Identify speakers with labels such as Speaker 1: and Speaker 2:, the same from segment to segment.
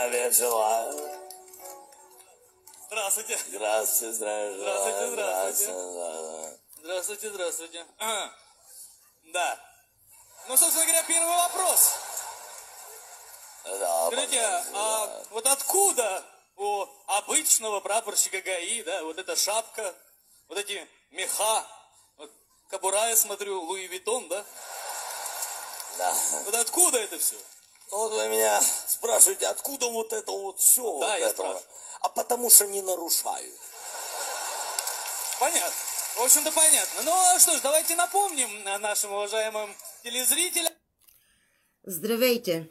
Speaker 1: здравия желая.
Speaker 2: Здравствуйте.
Speaker 1: Здравствуйте, здравия желая.
Speaker 2: Здравствуйте. Здравствуйте, здравствуйте. Да. Ну, собственно говоря, первый вопрос.
Speaker 1: Да,
Speaker 2: Скажите, вот откуда у обычного прапорщика ГАИ, да, вот эта шапка, вот эти меха, вот, кобура, я смотрю, Луи Виттон, да?
Speaker 1: Да.
Speaker 2: Вот откуда это все?
Speaker 1: Вот вы меня спрашиваете, откуда вот это вот все?
Speaker 2: Да,
Speaker 1: вот
Speaker 2: я
Speaker 1: это?
Speaker 2: спрашиваю.
Speaker 1: А потому что не нарушают.
Speaker 2: Понятно. В общем-то, понятно. Ну, что ж, давайте напомним нашим уважаемым телезрителям.
Speaker 3: Здравейте!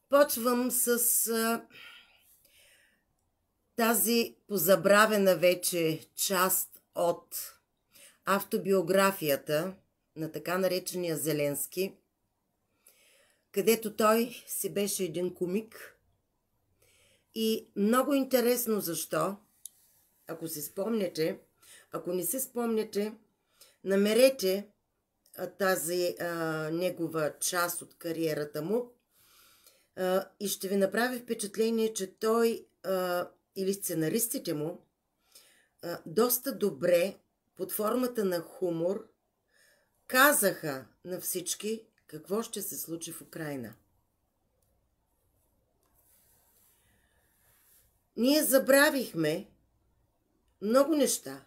Speaker 3: Почвам с тази позабравена вече част от автобиографията на така наречения Зеленски, където той си беше един комик. И много интересно защо, ако си спомняте, ако не си спомняте, намерете тази негова част от кариерата му и ще ви направи впечатление, че той или сценаристите му доста добре под формата на хумор казаха на всички какво ще се случи в Украйна. Ние забравихме много неща.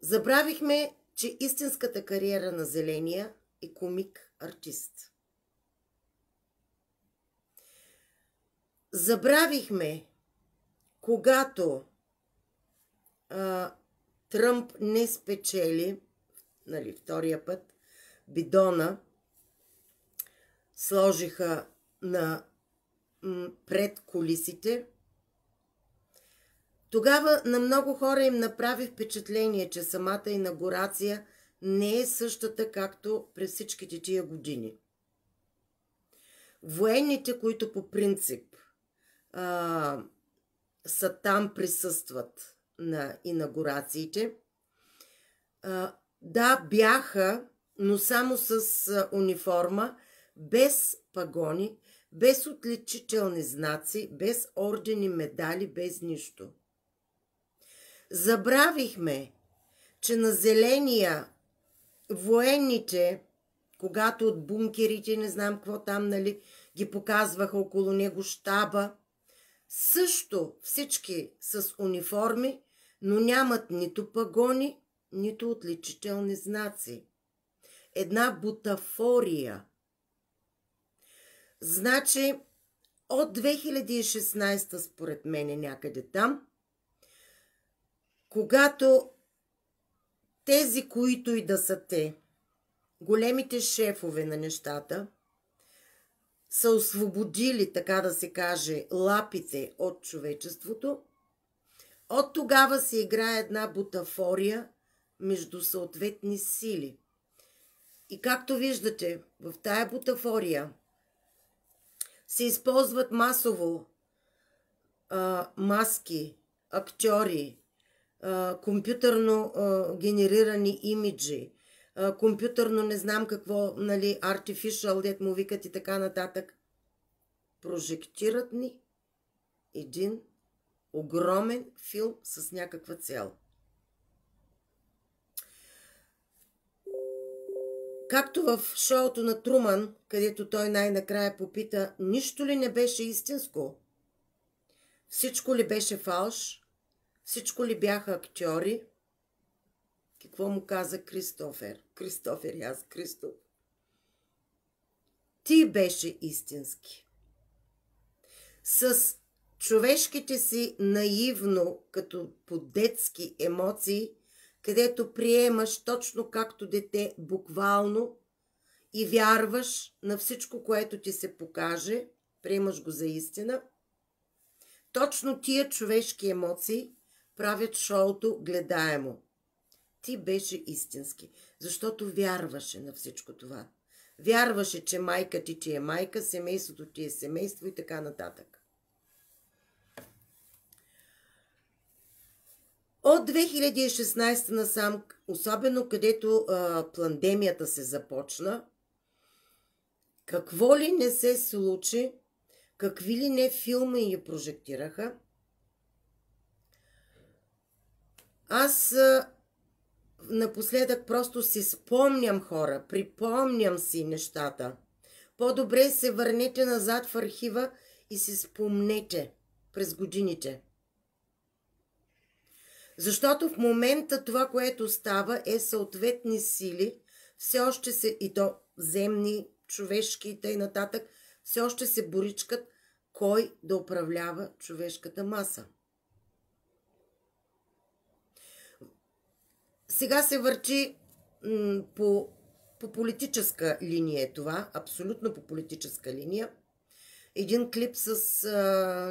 Speaker 3: Забравихме, че истинската кариера на Зеления е комик-артист. Забравихме, когато Тръмп не спечели, втория път, бидона сложиха пред кулисите. Тогава на много хора им направи впечатление, че самата инаугурация не е същата, както през всичките тия години. Военните, които по принцип са там, присъстват на инаугурациите, да, бяха, но само с униформа, без пагони, без отличителни знаци, без ордени, медали, без нищо. Забравихме, че на Зеления военните, когато от бункерите, не знам какво там, ги показваха около него щаба, също всички с униформи, но нямат нито пагони, нито отличителни знаци. Една бутафория. Значи, от 2016, според мен, някъде там, когато тези, които и да са те, големите шефове на нещата, са освободили, така да се каже, лапите от човечеството, от тогава се играе една бутафория между съответни сили. И както виждате, в тая бутафория се използват масово маски, актьори, компютърно генерирани имиджи, компютърно не знам какво, artificial, дет му викат и така нататък. Прожектират ни един огромен филм с някаква цел. Както в шоуто на Труман, където той най-накрая попита, нищо ли не беше истинско? Всичко ли беше фалш? Всичко ли бяха актьори? Какво му каза Кристофер? Кристофер и аз, Кристоф. Ти беше истински. С човешките си наивно, като по-детски емоции, където приемаш точно както дете буквално и вярваш на всичко, което ти се покаже, приемаш го за истина. Точно тия човешки емоции правят шоуто гледаемо. Ти беше истински, защото вярваше на всичко това. Вярваше, че майка ти е майка, семейството ти е семейство и така нататък. От 2016 насам, особено където пандемията се започна, какво ли не се случи, какви ли не филми я прожектираха. Аз напоследък просто си спомням хора, припомням си нещата. По-добре се върнете назад в архива и си спомнете през годините. Защото в момента това, което става, е съответни сили, все още се, и то земни, човешки и т.н., все още се боричкат кой да управлява човешката маса. Сега се върчи по политическа линия това, абсолютно по политическа линия. Един клип с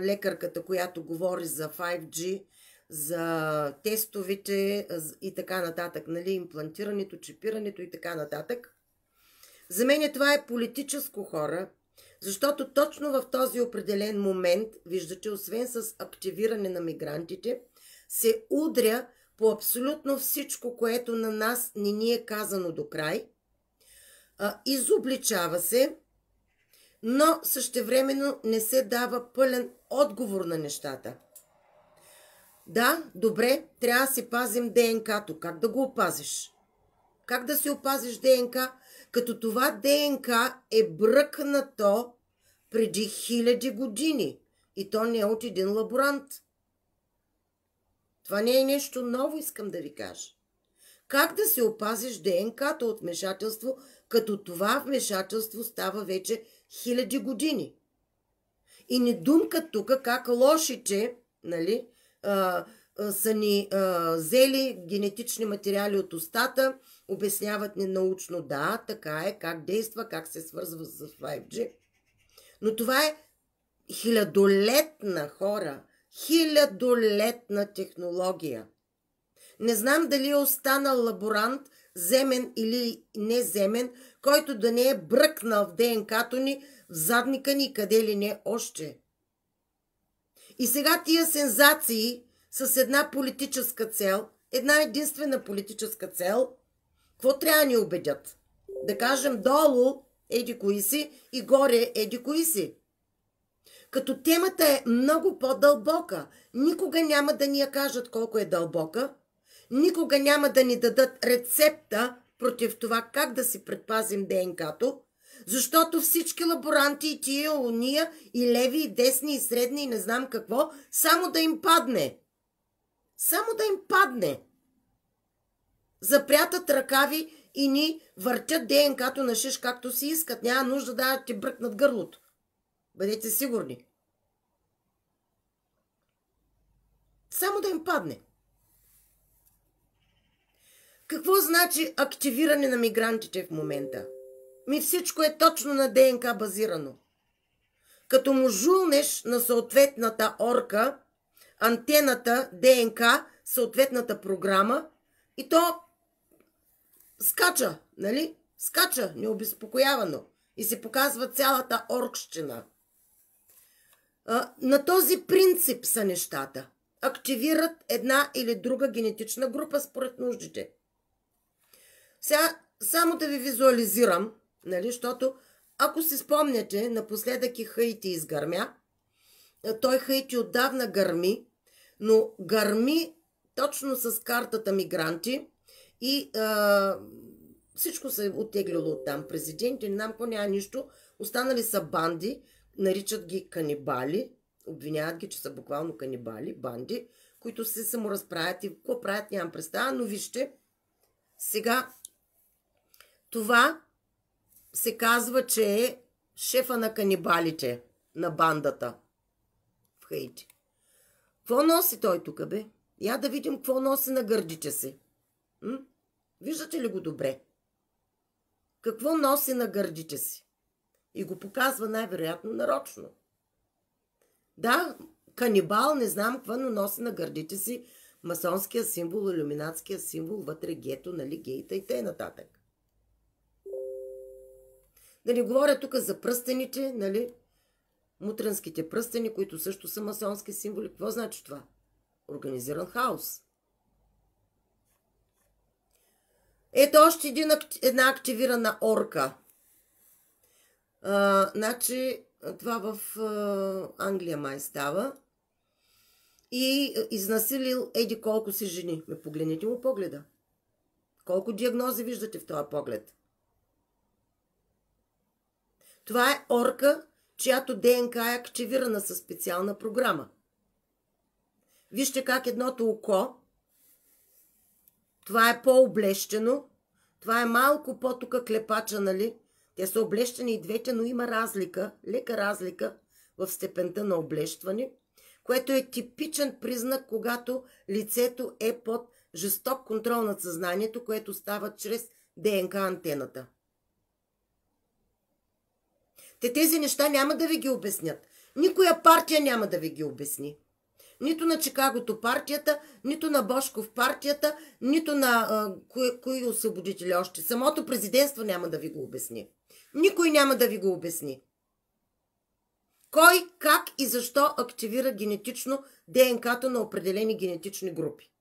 Speaker 3: лекарката, която говори за 5G, за тестовете и така нататък, нали, имплантирането, чипирането и така нататък. За мен това е политическо, хора, защото точно в този определен момент, виждате, освен с активиране на мигрантите, се удря по абсолютно всичко, което на нас не ни е казано до край, изобличава се, но същевременно не се дава пълен отговор на нещата. Да, добре, трябва да си пазим ДНК-то. Как да го опазиш? Как да си опазиш ДНК, като това ДНК е бръкнато преди 1000 години и то не е от един лаборант? Това не е нещо ново, искам да ви кажа. Как да си опазиш ДНК-то от вмешателство, като това вмешателство става вече 1000 години? И не думка тук как лошите, нали, са ни взели генетични материали от устата, обясняват ни научно, да, така е, как действа, как се свързва с 5G. Но това е хилядолетна, хора, хилядолетна технология. Не знам дали е останал лаборант, земен или неземен, който да не е бръкнал в ДНК-то ни, в задника ни, къде ли не още. И сега тия сензации с една политическа цел, една единствена политическа цел, какво трябва да ни убедят? Да кажем долу еди кои си и горе еди кои си. Като темата е много по-дълбока. Никога няма да ни я кажат колко е дълбока. Никога няма да ни дадат рецепта против това как да си предпазим ДНК-то, защото всички лаборанти и тия, уния, и леви, и десни, и средни, и не знам какво, само да им падне. Само да им падне. Запрятат ръкави и ни въртят ДНК-то на шиш както си искат. Няма нужда да ти бръкнат гърлото. Бъдете сигурни. Само да им падне. Какво значи активиране на мигрантите в момента? Всичко е точно на ДНК базирано. Като му жулнеш на съответната орка, антената, ДНК, съответната програма, и то скача, нали? Скача необезпокоявано и се показва цялата оркщина. На този принцип са нещата. Активират една или друга генетична група според нуждите. Сега само да ви визуализирам, нали, защото ако си спомняте, напоследък и Хаити изгърмя. Той Хаити отдавна гърми, но гърми точно с картата мигранти и всичко се е оттеглило оттам. Президенти, не знам какво, няма нищо. Останали са банди, наричат ги канибали, обвиняват ги, че са буквално канибали, банди, които се саморазправят и какво правят, нямам представа, но вижте, сега това се казва, че е шефа на канибалите, на бандата в Хаити. Какво носи той тук, бе? Я да видим какво носи на гърдите си. Виждате ли го добре? Какво носи на гърдите си? И го показва най-вероятно нарочно. Да, канибал, не знам какво, но носи на гърдите си масонския символ, илюминатския символ, вътре гето, нали, гейта и т.н. Да не говоря тук за пръстените, нали, мутренските пръстени, които също са масонски символи. Какво значи това? Организиран хаос. Ето още една активирана орка. Значи, това в Англия май става, и изнасилил еди колко си жени. Ме погледнете му погледа. Колко диагнози виждате в този поглед? Това е орка, чиято ДНК е активирана със специална програма. Вижте как едното око, това е по-облещено, това е малко по-тука клепача, нали? Те са облещени и двете, но има разлика, лека разлика в степента на облещване, което е типичен признак, когато лицето е под жесток контрол над съзнанието, което става чрез ДНК антената. Тези неща няма да ви ги обяснят. Никоя партия няма да ви ги обясни. Нито на Чикагото партията, нито на Бошков партията, нито на кои освободители още. Самото президентство няма да ви го обясни. Никой няма да ви го обясни. Кой, как и защо активира генетично ДНК-то на определени генетични групи.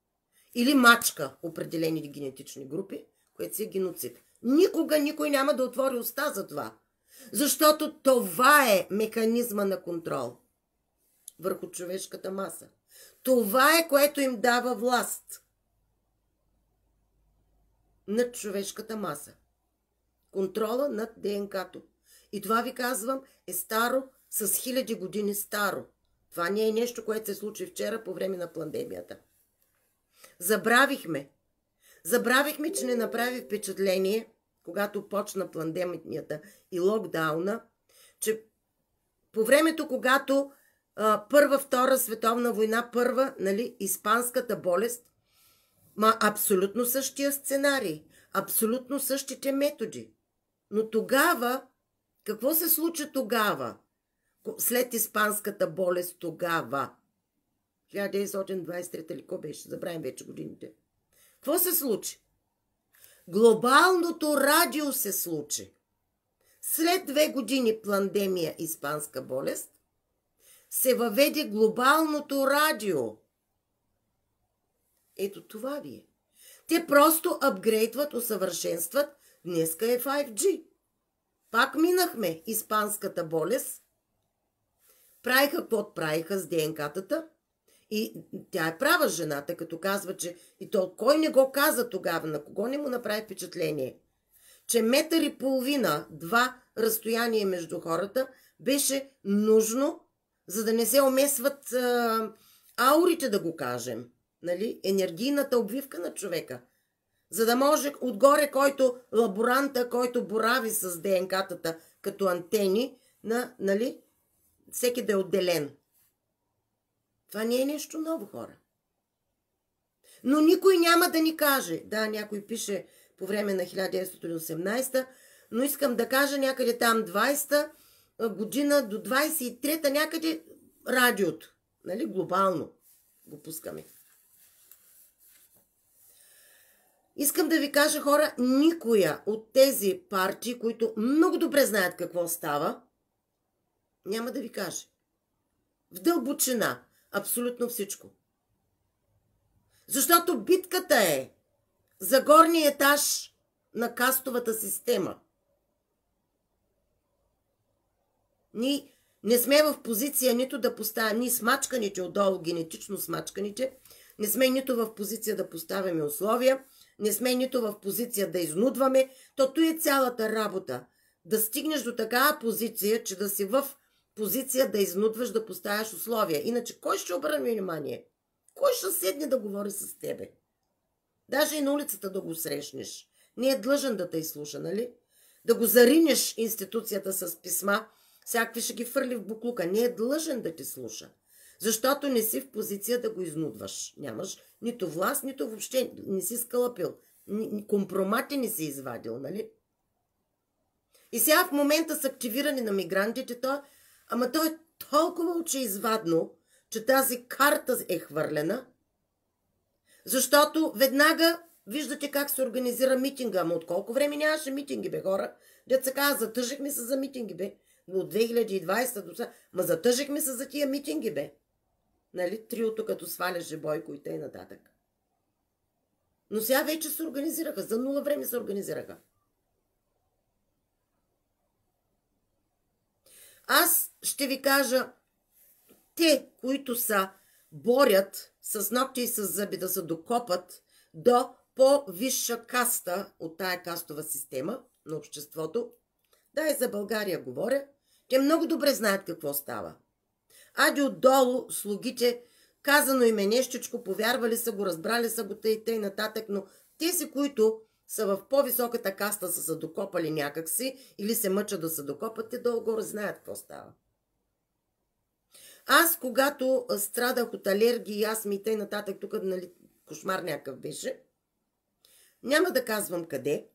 Speaker 3: Или мачка определени генетични групи, което си е геноцид. Никога никой няма да отвори уста за това. Защото това е механизма на контрол върху човешката маса. Това е, което им дава власт над човешката маса. Контрола над ДНК-то. И това ви казвам е старо, с 1000 години старо. Това не е нещо, което се случи вчера по време на пандемията. Забравихме, че не направи впечатление, когато почна пандемията и локдауна, че по времето, когато Първа, Втора световна война, първа, нали, испанската болест, абсолютно същия сценарий, абсолютно същите методи. Но тогава, какво се случи тогава? След испанската болест тогава? 1923 или какво беше? Забравим вече годините. Какво се случи? Глобалното радио се случи. След 2 години пандемия испанска болест, се въведе глобалното радио. Ето това ви е. Те просто апгрейдват, усъвършенстват. Днеска е 5G. Пак минахме испанската болест. Правиха какво правиха с ДНК-тата. И тя е права жената, като казва, че и то кой не го каза тогава, на кого не му направи впечатление, че 1,5 метра, 2 разстояние между хората беше нужно, за да не се омесват аурите, да го кажем. Нали? Енергийната обвивка на човека. За да може отгоре, който лаборанта, който борави с ДНК-тата като антени, нали, всеки да е отделен. Това не е нещо ново, хора. Но никой няма да ни каже. Да, някой пише по време на 1918, но искам да кажа някъде там 20-та година до 23-та някъде радиото. Нали, глобално го пускаме. Искам да ви кажа, хора, никоя от тези партии, които много добре знаят какво става, няма да ви каже. В дълбочина. Абсолютно всичко. Защото битката е за горния етаж на кастовата система. Ние не сме в позиция нито да поставим, ние смачканите отдолу, генетично смачканите, не сме нито в позиция да поставяме условия, не сме нито в позиция да изнудваме. То е цялата работа. Да стигнеш до такава позиция, че да си в позиция да изнудваш, да поставяш условия. Иначе кой ще обърне внимание? Кой ще седне да говори с тебе? Даже и на улицата да го срещнеш. Не е длъжен да те изслуша, нали? Да го заринеш институцията с писма, всякакви ще ги фърли в буклука. Не е длъжен да те слуша. Защото не си в позиция да го изнудваш. Нямаш нито власт, нито въобще не си скалъпил. Компромати не си извадил, нали? И сега в момента с активиране на мигрантите, ама то е толкова очеизвадно, че тази карта е хвърлена, защото веднага виждате как се организира митинга. Ама от колко време нямаше митинги, бе, хора? Дет се казва, затъжихме се за митинги, бе. От 2020 до сега. Ма затъжихме се за тия митинги, бе. Нали? Триото като сваляше Бойко и т.н. нататък. Но сега вече се организираха. За 0 време се организираха. Аз ще ви кажа, те, които са борят с ногти и с зъби да се докопат до по-висша каста от тая кастова система на обществото, да, и за България говоря, те много добре знаят какво става. Ади отдолу слугите, казано им е нещичко, повярвали са го, разбрали са го тъй нататък, но тези, които са в по-високата каста, са се докопали някакси или се мъчат да се докопат, те долу-горе знаят какво става. Аз, когато страдах от алергии, астми и тъй нататък, тук нали, кошмар някакъв беше, няма да казвам къде,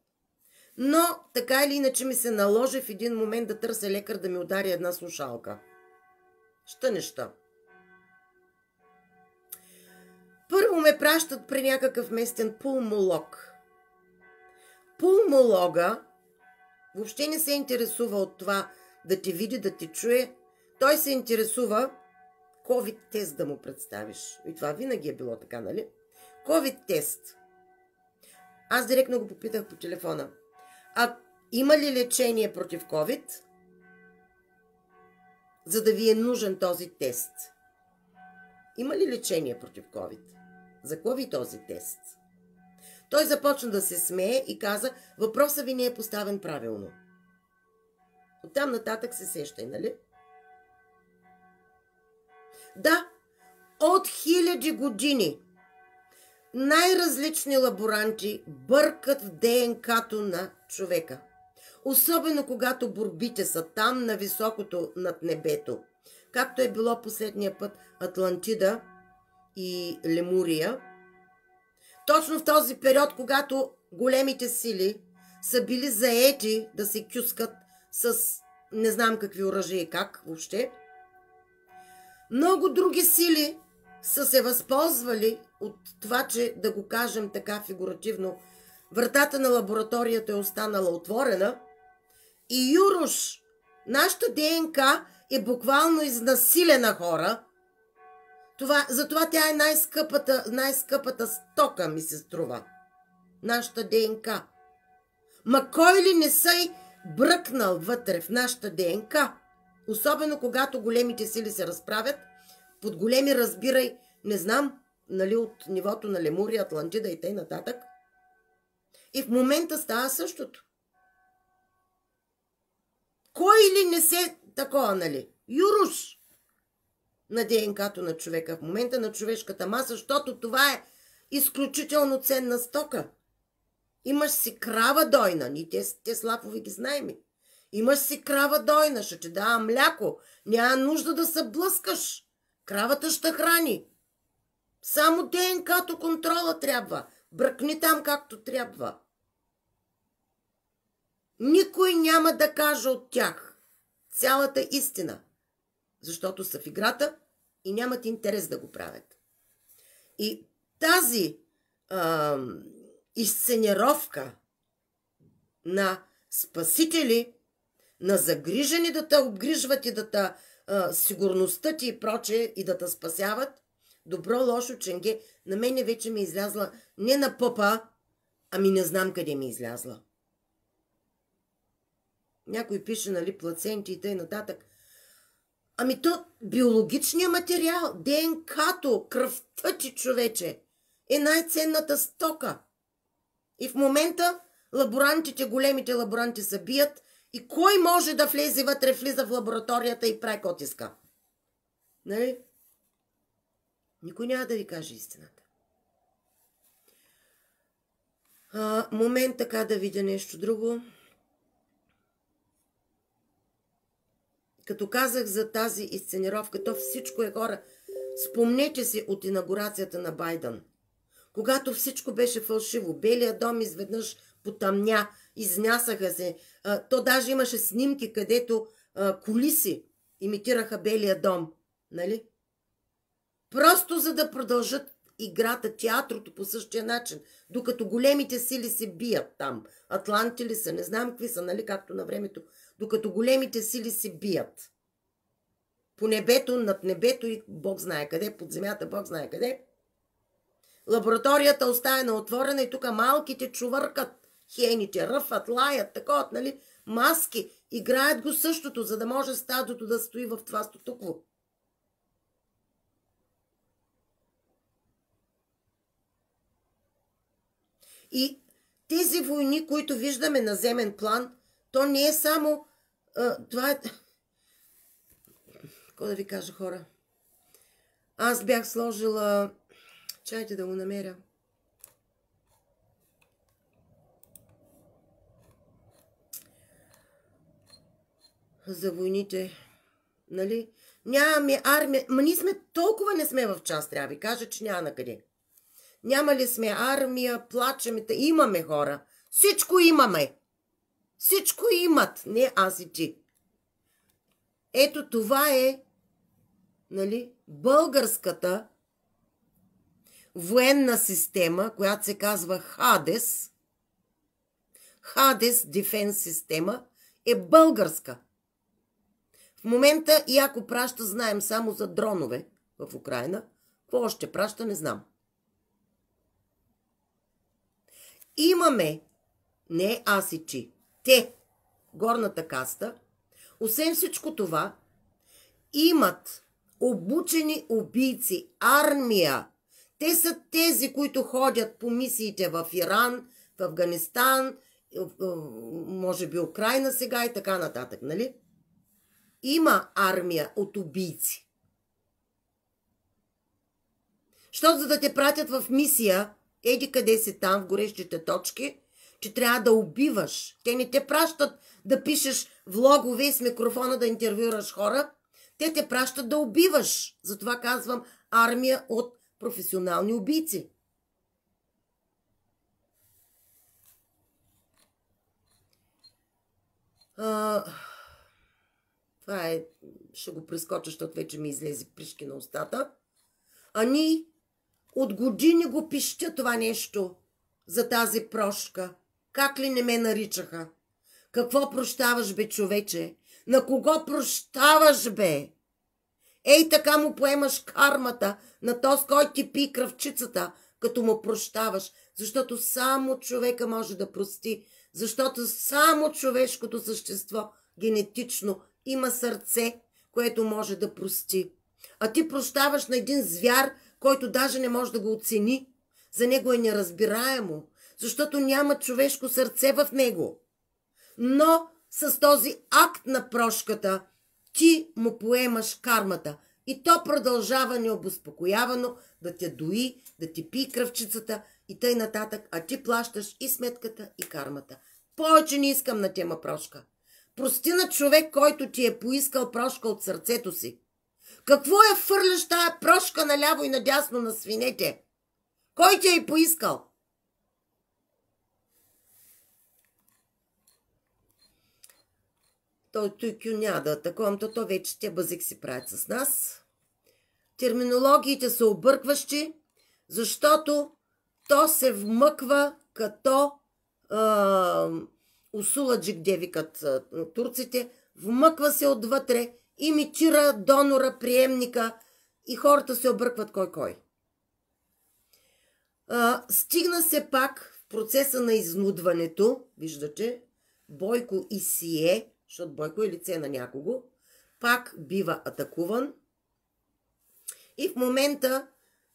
Speaker 3: но така или иначе ми се наложи в един момент да търся лекар да ми удари една слушалка. Ща неща. Първо ме пращат при някакъв местен пулмолог. Пулмолога въобще не се интересува от това да те види, да те чуе. Той се интересува COVID тест да му представиш. И това винаги е било така, нали? COVID тест. Аз директно го попитах по телефона. А има ли лечение против COVID, за да ви е нужен този тест? Има ли лечение против COVID? За какво ви този тест? Той започна да се смее и каза, въпросът ви не е поставен правилно. Оттам нататък се сещай, нали? Да, от хиляди години най-различни лаборанти бъркат в ДНК-то на човека. Особено когато борбите са там на високото над небето. Както е било последния път Атлантида и Лемурия. Точно в този период, когато големите сили са били заети да се кюскат с не знам какви оръжия и как въобще, много други сили са се възползвали от това, че, да го кажем така фигуративно, вратата на лабораторията е останала отворена и юруш, нашата ДНК е буквално изнасилена хора. Затова тя е най-скъпата стока, ми се струва. Нашата ДНК. Ма кой ли не се бръкнал вътре в нашата ДНК? Особено когато големите сили се разправят. Под големи разбирай, не знам, нали, от нивото на Лемурия, Атлантида и т.н. нататък. И в момента става същото. Кой ли не се такова, нали? Юруш на ДНК-то на човека, в момента на човешката маса, защото това е изключително ценна стока. Имаш си крава дойна, ние те слапови ги знаем. Имаш си крава дойна, ще ти дава мляко, няма нужда да се блъскаш. Кравата ще храни. Само ДНК-то контрола трябва. Бръкни там както трябва. Никой няма да каже от тях цялата истина, защото са в играта и нямат интерес да го правят. И тази изсценировка на спасители, на загрижени да те обгрижват и да те сигурността ти и прочее и да те спасяват, добро, лошо, ченге, на мене вече ми е излязла не на пъпа, ами не знам къде ми е излязла. Някой пише, нали, плаценти и т.н. Ами то биологичният материал, ДНК-то, кръвта ти, човече, е най-ценната стока. И в момента лаборантите, големите лаборанти се бият и кой може да влезе вътре, влиза в лабораторията и прави котиска? Нали? Никой няма да ви каже истината. Момент така да видя нещо друго. Като казах за тази изсценировка, то всичко е хора. Спомнете си от инаугурацията на Байдън. Когато всичко беше фалшиво, Белия дом изведнъж потъмня, изнясаха се. То даже имаше снимки, където кулиси имитираха Белия дом. Нали? Просто за да продължат играта, театрото по същия начин, докато големите сили се бият там. Атланти ли са, не знам какви са, нали, както на времето, докато големите сили се бият. По небето, над небето и Бог знае къде, под земята Бог знае къде. Лабораторията оставена отворена и тук малките чувъркат, хените ръфат, лаят, такова, нали, маски. играят го същото, за да може стадото да стои в това статукво. И тези войни, които виждаме на земен план, то не е само... това е... Какво да ви кажа, хора? Аз бях сложила... Чайте да го намеря. За войните. Нали? Нямаме армия. Ма ние сме толкова не сме в час, трябва да ви кажа, че няма на къде. Няма ли сме армия, плачеме, имаме хора. Всичко имаме. Всичко имат. Не аз и ти. Ето това е, нали, българската военна система, която се казва ХАДЕС. ХАДЕС Дефенс система е българска. В момента и ако праща, знаем само за дронове в Украйна. Какво още праща, не знам. Имаме, не аз и ти, те, горната каста, освен всичко това, имат обучени убийци, армия. Те са тези, които ходят по мисиите в Иран, в Афганистан, може би Украйна сега и така нататък, нали? Има армия от убийци. Що за да те пратят в мисия, еди къде си там, в горещите точки, че трябва да убиваш. Те не те пращат да пишеш влогове и с микрофона да интервюраш хора. Те те пращат да убиваш. Затова казвам армия от професионални убийци. Това е, ще го прескоча, защото вече ми излезе пришки на устата. А ние от години го пищя това нещо за тази прошка. Как ли не ме наричаха? Какво прощаваш, бе, човече? На кого прощаваш, бе? Ей, така му поемаш кармата на този, който ти пи кръвчицата, като му прощаваш. Защото само човека може да прости. Защото само човешкото същество генетично има сърце, което може да прости. А ти прощаваш на един звяр, който даже не може да го оцени. За него е неразбираемо, защото няма човешко сърце в него. Но с този акт на прошката ти му поемаш кармата и то продължава необезпокоявано да те дои, да ти пие кръвчицата и тъй нататък, а ти плащаш и сметката, и кармата. Повече не искам на тема прошка. Прости на човек, който ти е поискал прошка от сърцето си. Какво я фърляш тая прошка наляво и надясно на свинете? Кой ти е поискал? Той кю няма да атакувам, то вече те бъзик си правят с нас. Терминологиите са объркващи, защото то се вмъква като усуладжик, де викат турците, вмъква се отвътре, имитира донора, приемника и хората се объркват кой. Стигна се пак в процеса на изнудването, виждате, Бойко и сие, защото Бойко е лице на някого, пак бива атакуван. И в момента,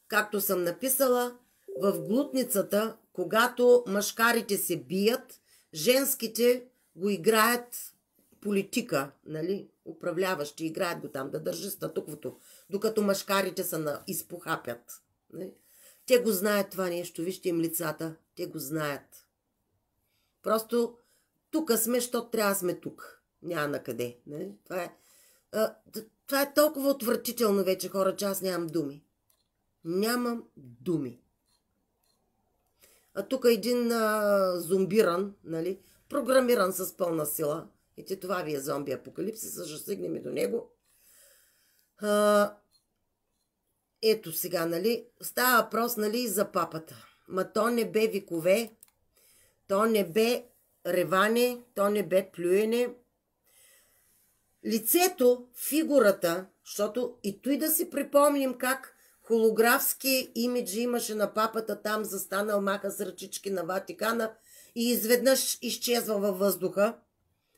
Speaker 3: както съм написала, в глутницата, когато мъжкарите се бият, женските го играят политика, нали? Управляващи играят го там, да държи статуквото, докато мъжкарите са изпохапят. Нали? Те го знаят това нещо, вижте им лицата, те го знаят. Просто тук сме, защото трябва да сме тук. Няма на къде. Нали? Това е толкова отвратително вече, хора, че аз нямам думи. Нямам думи. А тук един зомбиран, нали, програмиран с пълна сила. И това ви е зомби апокалипсис, ще стигнем до него. Ето сега, нали, става въпрос, нали, за папата. Ма то не бе викове, то не бе реване, то не бе плюене. Лицето, фигурата, защото и той да си припомним как холографски имиджи имаше на папата, там застанал, маха с ръчички на Ватикана и изведнъж изчезва във въздуха.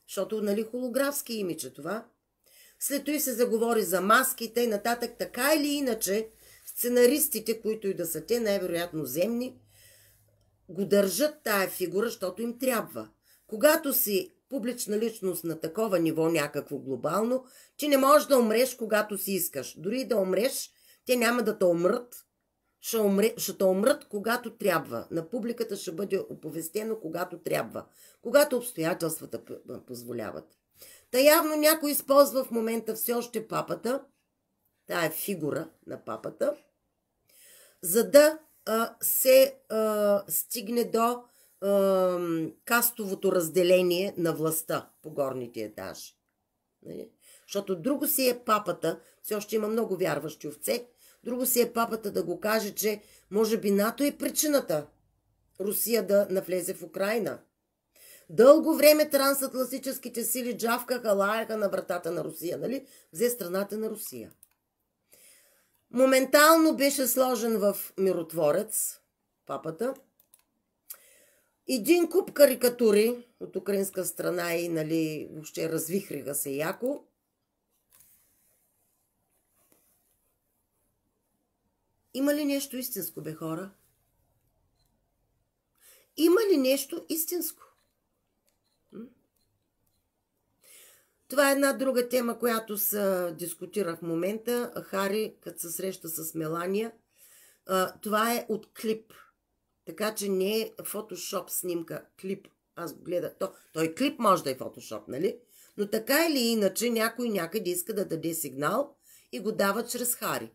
Speaker 3: Защото, нали, холографски имидж е това. След това се заговори за маски и т.н. Така или иначе, сценаристите, които и да са те, най-вероятно земни, го държат тая фигура, защото им трябва. Когато си публична личност на такова ниво, някакво глобално, ти не можеш да умреш, когато си искаш. Дори да умреш, те няма да те умрат. Ще те умрат, когато трябва. На публиката ще бъде оповестено, когато трябва. Когато обстоятелствата позволяват. Та явно някой използва в момента все още папата, тая фигура на папата, за да се стигне до кастовото разделение на властта по горните етажи. Защото друго си е папата, все още има много вярващи овце, друго си е папата да го каже, че може би НАТО е причината Русия да навлезе в Украйна. Дълго време трансатлантическите сили джавкаха, лаяха на вратата на Русия, нали? Взе страната на Русия. Моментално беше сложен в миротворец, папата. Един куп карикатури от украинска страна и, нали, въобще развихриха се яко. Има ли нещо истинско, бе, хора? Има ли нещо истинско? Това е една друга тема, която се дискутира в момента. Хари, като се среща с Мелания, това е от клип. Така че не е фотошоп снимка, клип. Аз го гледах. Той клип може да е фотошоп, нали? Но така или иначе някой някъде иска да даде сигнал и го дава чрез Хари.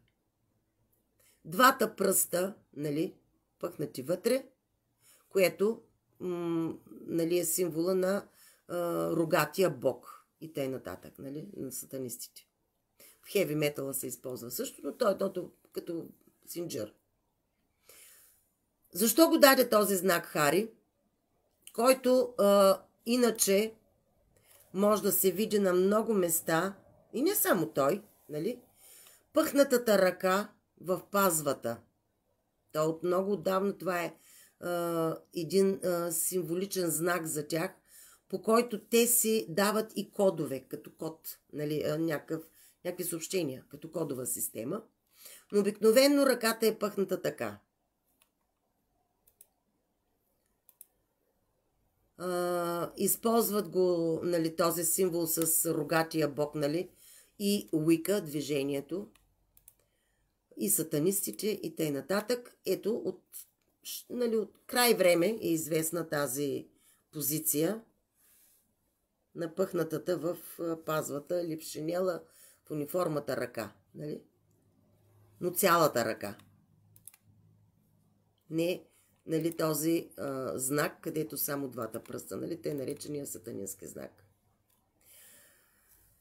Speaker 3: Двата пръста, нали, пъхнати вътре, което нали, е символа на рогатия бог и т.н. Нали, на сатанистите. В хеви метала се използва също, но той е като синджър. Защо го даде този знак Хари, който иначе може да се види на много места, и не само той, нали? Пъхнатата ръка в пазвата. То от много отдавна това е един символичен знак за тях, по който те си дават и кодове, като код, нали, някакви съобщения, като кодова система. Но обикновено ръката е пъхната така. Използват го, нали, този символ с рогатия бог, нали, и Уика, движението, и сатанистите, и т.н. Ето, нали, от край време е известна тази позиция на пъхнатата в пазвата или в шинела в униформата ръка. Нали? Но цялата ръка. Не, нали, този знак, където само двата пръста. Нали? Те наречения сатанински знак.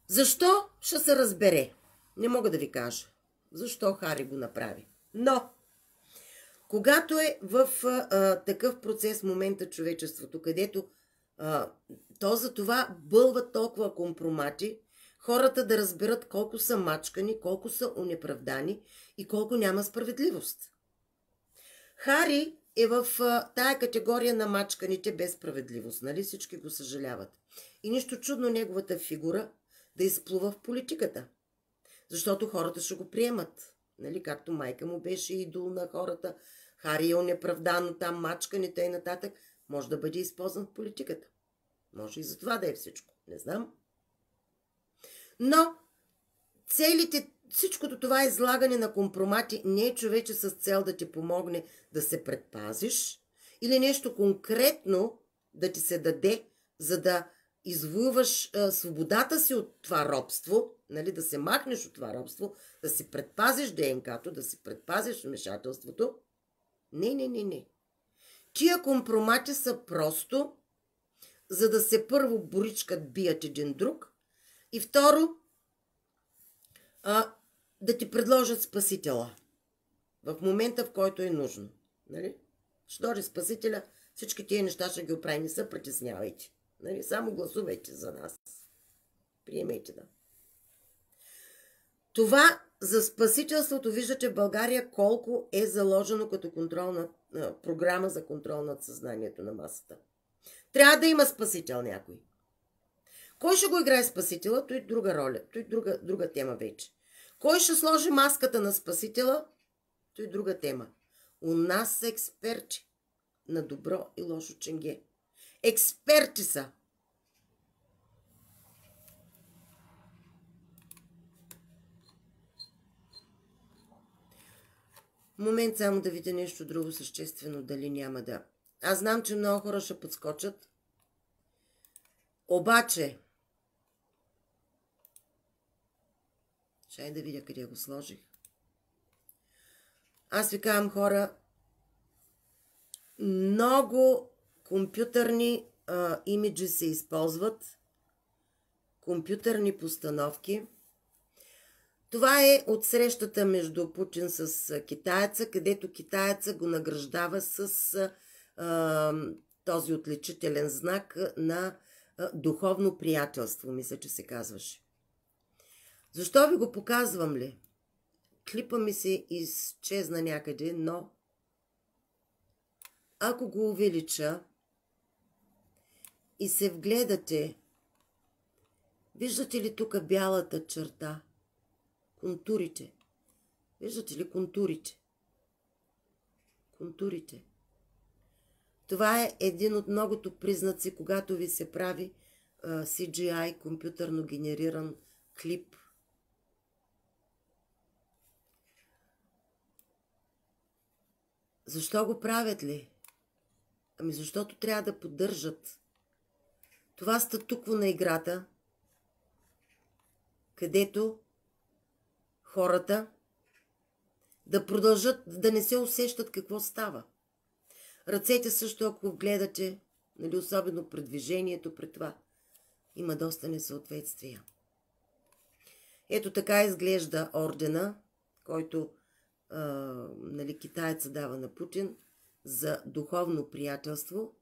Speaker 3: Защо? Ще се разбере. Не мога да ви кажа. Защо Хари го направи. Но, когато е в такъв процес в момента човечеството, където то за това бълват толкова компромати, хората да разберат колко са мачкани, колко са унеправдани и колко няма справедливост. Хари е в тая категория на мачканите без справедливост, нали? Всички го съжаляват. И нищо чудно неговата фигура да изплува в политиката. Защото хората ще го приемат. Нали? Както майка му беше идол на хората, Хари е неправдано там, мачканите и нататък, може да бъде използван в политиката. Може и за това да е всичко. Не знам. Но всичкото това излагане на компромати не е, човече, с цел да ти помогне да се предпазиш или нещо конкретно да ти се даде, за да извоюваш свободата си от това робство, нали, да се махнеш от това робство, да си предпазиш ДНК-то, да си предпазиш вмешателството. Не. Тия компромати са просто за да се първо боричкат, бият един друг и второ да ти предложат спасителя в момента, в който е нужно. Нали? Ще дойде спасителя, всички тия неща ще ги оправи, не се притеснявайте. Нали? Само гласувайте за нас. Приемете да. Това за спасителството виждате в България колко е заложено като програма за контрол над съзнанието на масата. Трябва да има спасител някой. Кой ще го играе Спасителя? Той друга роля. Той друга тема вече. Кой ще сложи маската на Спасителя? Той друга тема. У нас са експерти на добро и лошо ченге. Експерти са. Момент само да видя нещо друго съществено, дали няма да. Аз знам, че много хора ще подскочат. Обаче, чай да видя къде го сложих. Аз ви казвам, хора, много компютърни имиджи се използват, компютърни постановки. Това е от срещата между Путин с китаеца, където китаеца го награждава с този отличителен знак на духовно приятелство, мисля, че се казваше. Защо ви го показвам ли? Клипа ми се изчезна някъде, но ако го увелича и се вгледате, виждате ли тук бялата черта? Контурите. Виждате ли контурите? Контурите. Това е един от многото признаци, когато ви се прави CGI, компютърно генериран клип. Защо го правят ли? Ами защото трябва да поддържат това статукво на играта, където хората да продължат да не се усещат какво става. Ръцете също, ако гледате, нали, особено пред движението, пред това, има доста несъответствия. Ето така изглежда ордена, който нали, китаеца дава на Путин за духовно приятелство.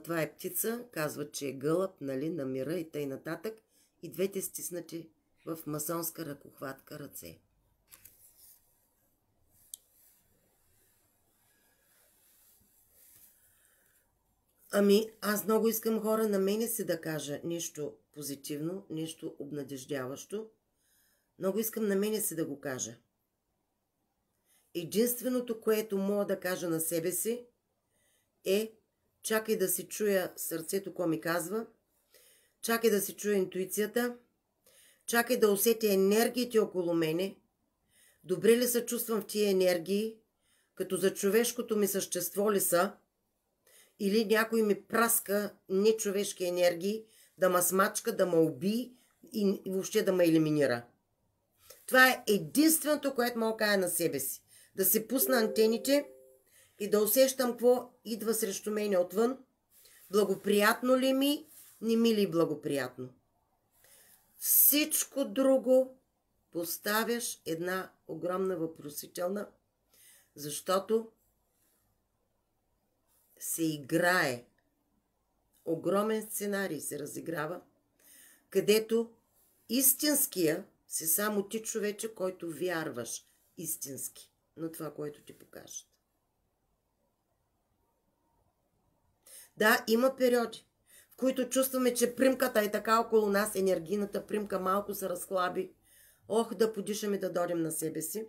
Speaker 3: Това е птица, казват, че е гълъб, нали, на мира и тъй нататък. И двете стиснати в масонска ръкохватка ръце. Ами, аз много искам, хора, на мене си да кажа нещо позитивно, нещо обнадеждяващо. Много искам на мене си да го кажа. Единственото, което мога да кажа на себе си е: чакай да си чуя сърцето, какво ми казва, чакай да си чуя интуицията, чакай да усетя енергиите около мене, добре ли се чувствам в тия енергии, като за човешкото ми същество ли са, или някой ми праска нечовешки енергии, да ме смачка, да ме уби и въобще да ме елиминира. Това е единственото, което мога да кажа на себе си. Да се пусна антените и да усещам какво идва срещу мене отвън. Благоприятно ли ми, не ми ли благоприятно. Всичко друго поставяш една огромна въпросителна, защото се играе. Огромен сценарий се разиграва, където истинския си само ти, човече, който вярваш истински на това, което ти покажат. Да, има периоди, в които чувстваме, че примката е така около нас, енергийната примка малко се разхлаби. Ох, да подишаме, да дойдем на себе си.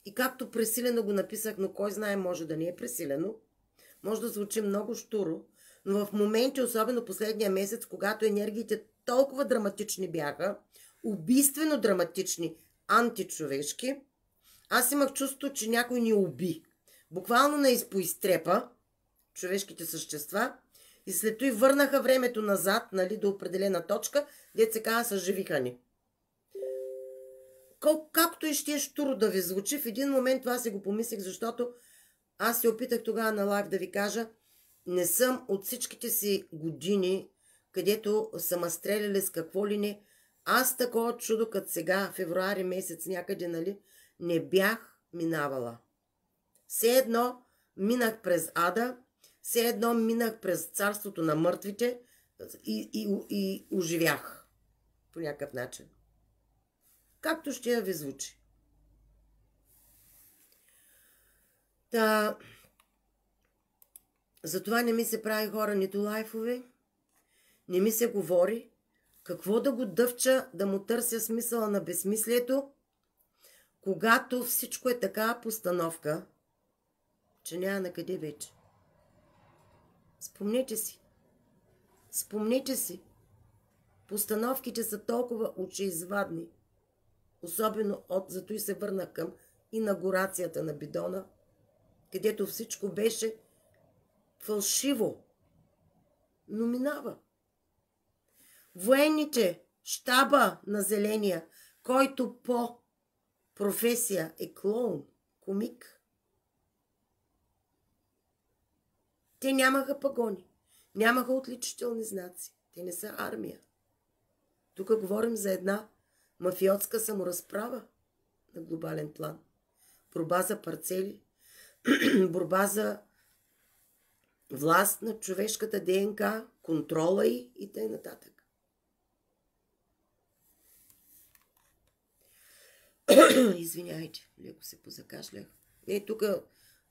Speaker 3: И както пресилено го написах, но кой знае, може да не е пресилено, може да звучи много щуро, но в моменти, особено последния месец, когато енергиите толкова драматични бяха, убийствено драматични, античовешки, аз имах чувство, че някой ни уби. Буквално на изпоизтрепа човешките същества и след това върнаха времето назад, нали, до определена точка, дето се казва, съживиха ни. Както и ще е щуро да ви звучи, в един момент това си го помислих, защото аз се опитах тогава на лайв да ви кажа, не съм от всичките си години, където са ме стреляли с какво ли не. Аз такова чудо, като сега, февруари месец някъде, нали, не бях минавала. Все едно минах през ада, все едно минах през царството на мъртвите и оживях по някакъв начин. Както ще я ви звучи. Та, затова не ми се прави, хора, нито лайфове, не ми се говори, Какво да го дъвча, да му търся смисъла на безсмислието, когато всичко е такава постановка, че няма на къде вече. Спомнете си. Спомнете си. Постановките са толкова очеизвадни. Особено зато и се върнах към инаугурацията на бидона, където всичко беше фалшиво. Но минава. Военните, щаба на Зеления, който по професия е клоун, комик. Те нямаха пагони, нямаха отличителни знаци. Те не са армия. Тук говорим за една мафиотска саморазправа на глобален план. Борба за парцели, борба за власт на човешката ДНК, контрола и т.н. Извиняйте, леко се позакашлях. Тук,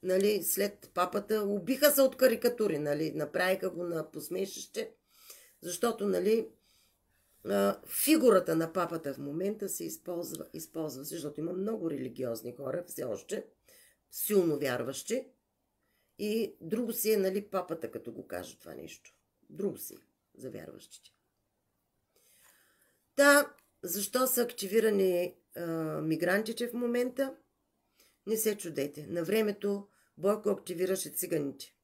Speaker 3: нали, след папата убиха се от карикатури, нали, направиха го на посмешище, защото, нали, фигурата на папата в момента се използва, защото има много религиозни хора, все още силно вярващи, и друго си е, нали, папата, като го каже това нещо. Друго си за вярващите. Защо са активирани мигрантите в момента? Не се чудете. На времето Бойко активираше циганите.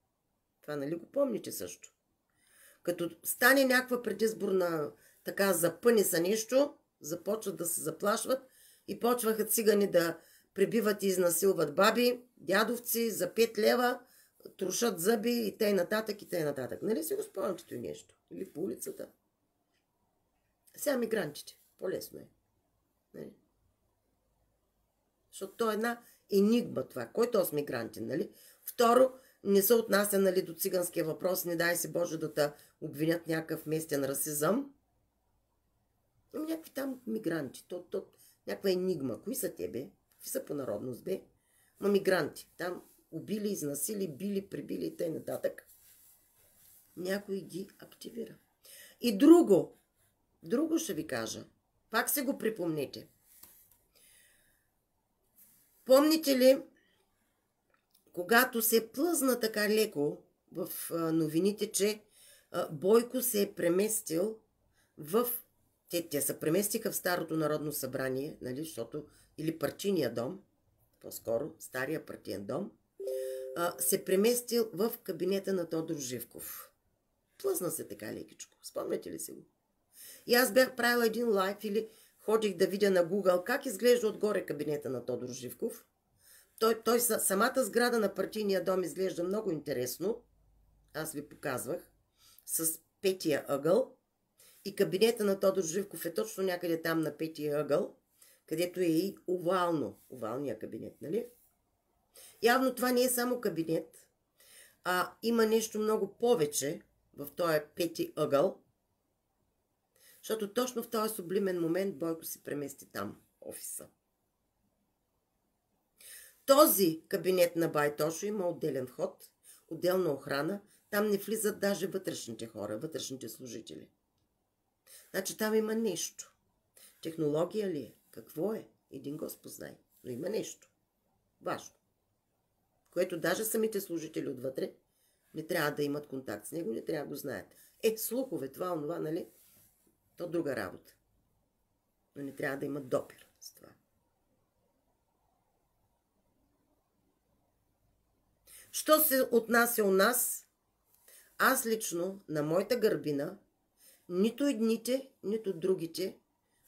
Speaker 3: Това, нали, го помните също? Като стане някаква предизборна така запъни са нещо, започват да се заплашват и почваха цигани да пребиват и изнасилват баби, дядовци за 5 лева, трошат зъби и т.н. и т.н. Нали си го спомняте това нещо? Или по улицата? Сега мигрантите. По-лесно е. Нали? Защото то е една енигма това. Кой то с мигрантин, нали? Второ, не се отнася, нали, до циганския въпрос, не дай си Боже да те обвинят някакъв местен расизъм. Има някакви там мигранти. Някаква енигма. Кои са те, бе? Какви са по народност, бе? Мигранти. Там убили, изнасили, били, прибили и т.н. Някой ги активира. И друго ще ви кажа. Пак се го припомните. Помните ли, когато се плъзна така леко в новините, че Бойко се е преместил в... Те се преместиха в Старото народно събрание, нали, защото... Или партийния дом, по-скоро, стария партиен дом, се преместил в кабинета на Тодор Живков. Плъзна се така лекичко. Спомняте ли си го? И аз бях правила един лайв или ходих да видя на Google как изглежда отгоре кабинета на Тодор Живков. Самата сграда на партийния дом изглежда много интересно. Аз ви показвах. С петия ъгъл. И кабинета на Тодор Живков е точно някъде там на петия ъгъл, където е и овалния кабинет, нали? Явно това не е само кабинет, а има нещо много повече в този пети ъгъл, защото точно в този сублимен момент Бойко си премести там офиса. Този кабинет на Байтошо има отделен вход, отделна охрана, там не влизат даже вътрешните хора, вътрешните служители. Значи там има нещо. Технология ли е? Какво е? Един Господ знае. Но има нещо. Важно. Което даже самите служители отвътре не трябва да имат контакт с него, не трябва да го знаят. Слухове, това, онова, нали? То друга работа. Но не трябва да имат допир с това. Що се отнася у нас, аз лично на моята гърбина, нито едните, нито другите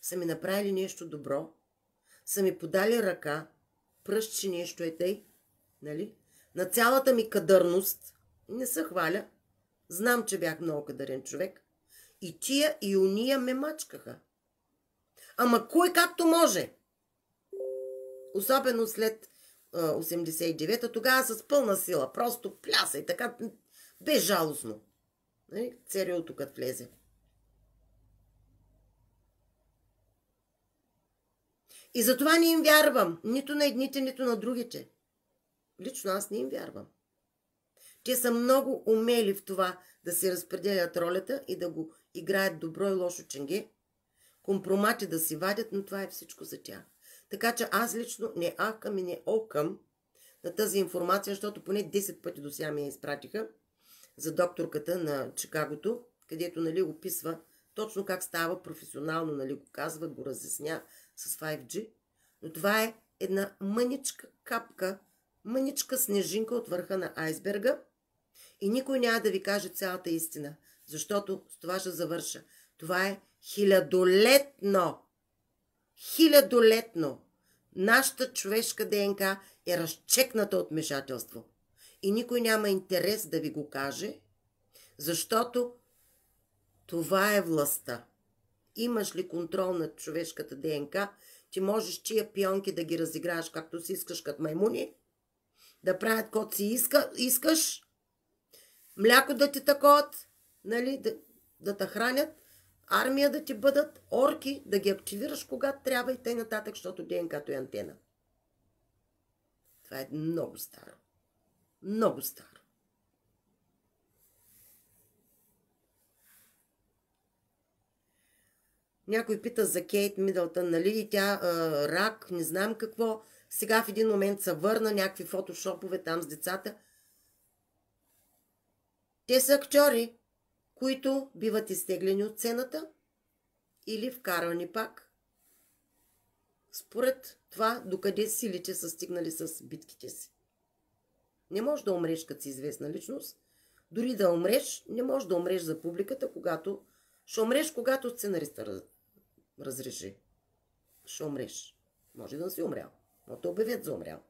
Speaker 3: са ми направили нещо добро, са ми подали ръка, пръст, че нещо е тъй, нали? На цялата ми кадърност, не се хваля, знам, че бях много кадърен човек, и тия и уния ме мачкаха. Ама кой както може? Особено след 89-та, тогава с пълна сила, просто пляса и така, безжалостно. Цериото като влезе. И затова не им вярвам, нито на едните, нито на другите. Лично аз не им вярвам. Те са много умели в това да се разпределят ролята и да го играят добро и лошо ченге, компромати да си вадят, но това е всичко за тях. Така че аз лично не ахам и не окам на тази информация, защото поне 10 пъти до сега ми я изпратиха за докторката на Чикагото, където, нали, описва точно как става професионално, нали, го казва, го разясня с 5G. Но това е една мъничка капка, мъничка снежинка от върха на айсберга и никой няма да ви каже цялата истина, защото с това ще завърша. Това е хилядолетно. Нашата човешка ДНК е разчекната от вмешателство. И никой няма интерес да ви го каже, защото това е властта. Имаш ли контрол над човешката ДНК, ти можеш тия пионки да ги разиграеш както си искаш, като маймуни, да правят каквото си искаш, мляко да ти такот, нали, да те хранят, армия да ти бъдат, орки да ги активираш когато трябва и т.н., защото ДНК-то е антена. Това е много старо. Много старо. Някой пита за Кейт Мидълтън, нали, и тя рак, не знам какво. Сега в един момент се върна, някакви фотошопове там с децата. Те са актьори, които биват изтеглени от сцената или вкарвани пак. Според това, докъде силите са стигнали с битките си. Не можеш да умреш като си известна личност. Дори да умреш, не можеш да умреш за публиката, когато... Ще умреш, когато сценариста разреши. Ще умреш. Може да не си умрял, но те обявят за умрял.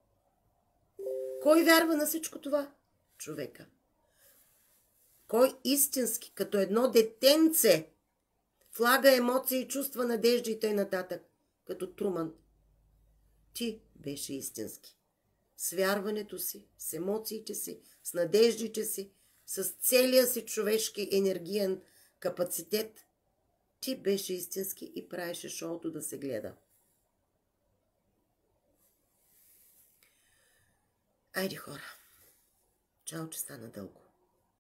Speaker 3: Кой вярва на всичко това? Човека. Кой истински, като едно детенце, влага емоции, чувства, надежди и т.н. като Труман. Ти беше истински. С вярването си, с емоциите си, с надеждите си, с целия си човешки енергиен капацитет, ти беше истински и правеше шоуто да се гледа. Айде, хора. Чао, че стана дълго.